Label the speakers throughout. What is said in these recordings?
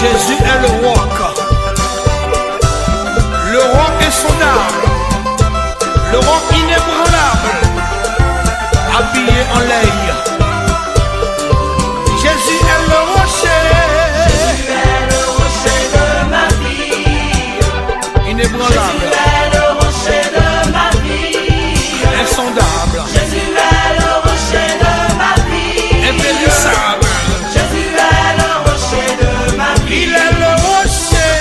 Speaker 1: Jésus est le roc insondable, le roc inébranlable, habillé en lait. Jésus est le rocher,
Speaker 2: Jésus est le rocher de ma vie.
Speaker 1: inébranlable,
Speaker 2: Jésus est le rocher de ma vie.
Speaker 1: insondable,
Speaker 2: Jésus est le rocher de ma vie.
Speaker 1: impérissable.
Speaker 2: Jésus est le rocher de ma vie.
Speaker 1: Il est le rocher,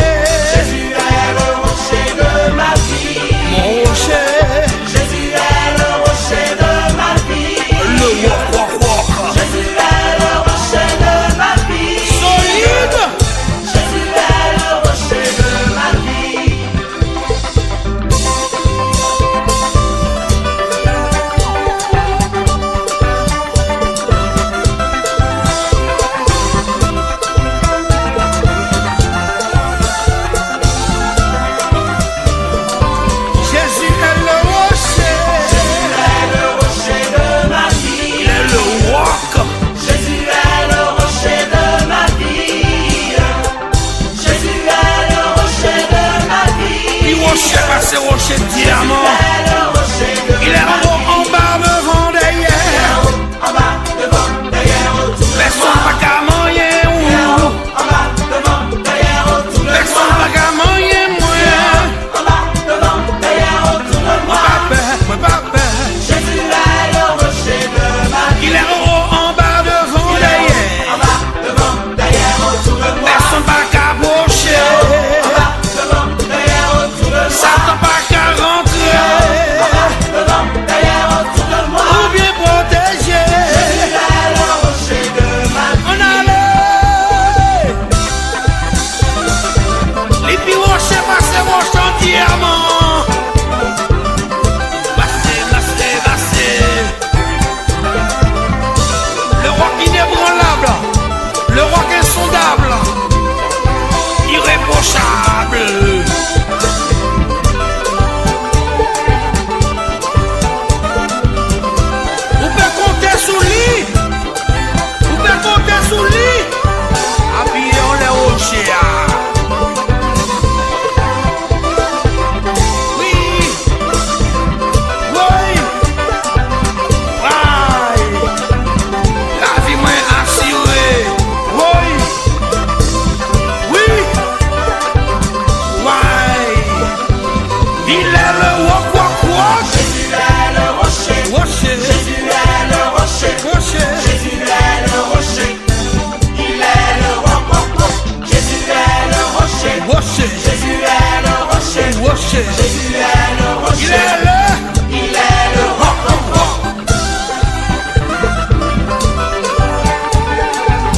Speaker 2: Jésus est le rocher de ma vie.
Speaker 1: mon rocher,
Speaker 2: Jésus est le rocher de ma vie.
Speaker 1: le roc.
Speaker 2: Jésus est le rocher de ma vie.
Speaker 1: Solide,
Speaker 2: Jésus est le rocher de ma vie.
Speaker 1: Jésus est le rocher,
Speaker 2: Jésus est le rocher de ma vie.
Speaker 1: il est le roc.
Speaker 2: Jésus est le rocher de ma vie. Jésus est le rocher de ma vie.
Speaker 1: Il rocher pas c'est rocher diamant.
Speaker 2: est le rocher de
Speaker 1: Il est en haut, en bas, devant, derrière.
Speaker 2: en bas, devant, derrière, autour de
Speaker 1: Personne
Speaker 2: moi.
Speaker 1: pas qu'à manger ou
Speaker 2: En bas, devant, derrière, autour de
Speaker 1: personne
Speaker 2: moi.
Speaker 1: pas qu'à manger moins.
Speaker 2: En bas, devant, derrière, autour de moi.
Speaker 1: Papa,
Speaker 2: Jésus est le rocher de ma vie.
Speaker 1: il est en haut, en bas, devant,
Speaker 2: En
Speaker 1: derrière.
Speaker 2: bas, devant, derrière, autour de moi.
Speaker 1: Personne pas qu'à
Speaker 2: En
Speaker 1: approcher.
Speaker 2: bas, devant, derrière, autour de moi.
Speaker 1: Satan pas qu'à rentrer.
Speaker 2: En bas, devant, derrière, autour de moi.
Speaker 1: Ou bien protéger.
Speaker 2: Jésus est le rocher de ma vie.
Speaker 1: On allait. Les petits rochers passent rochers en diamant. Passez. Le roc inébranlable, le roc insondable, irréprochable. Vous pouvez compter sous lui, vous pouvez compter sous lui, habillé en les rochers. Oui, la vie moins assurée. Oui, il est le roc.
Speaker 2: Jésus est le rocher.
Speaker 1: Rocher,
Speaker 2: Jésus est le rocher.
Speaker 1: rocher,
Speaker 2: Jésus est le rocher. Il est le roc. Jésus est le rocher.
Speaker 1: rocher,
Speaker 2: Jésus est le rocher.
Speaker 1: rocher.
Speaker 2: Jésus est le
Speaker 1: Il
Speaker 2: rocher.
Speaker 1: est le
Speaker 2: Il est le roc.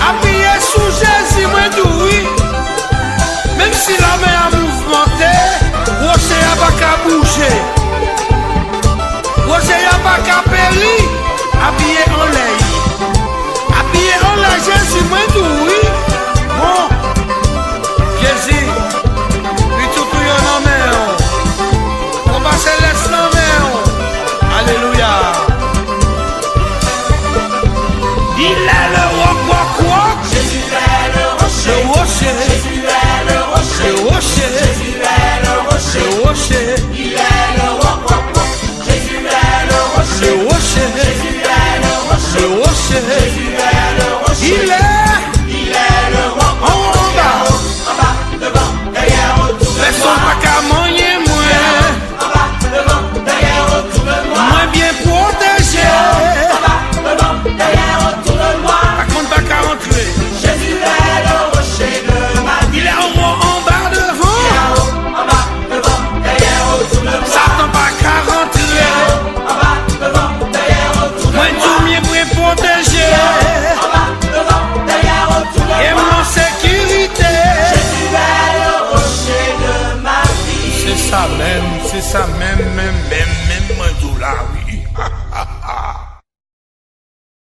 Speaker 1: appuyé sous Jésus, moi oui. Même si la main a mouvementé, rocher n'a pas qu'à bouger. Rocher n'a pas qu'à périr, habillé en lait. Habillé en lait, Jésus, moi oui. Bon, Jésus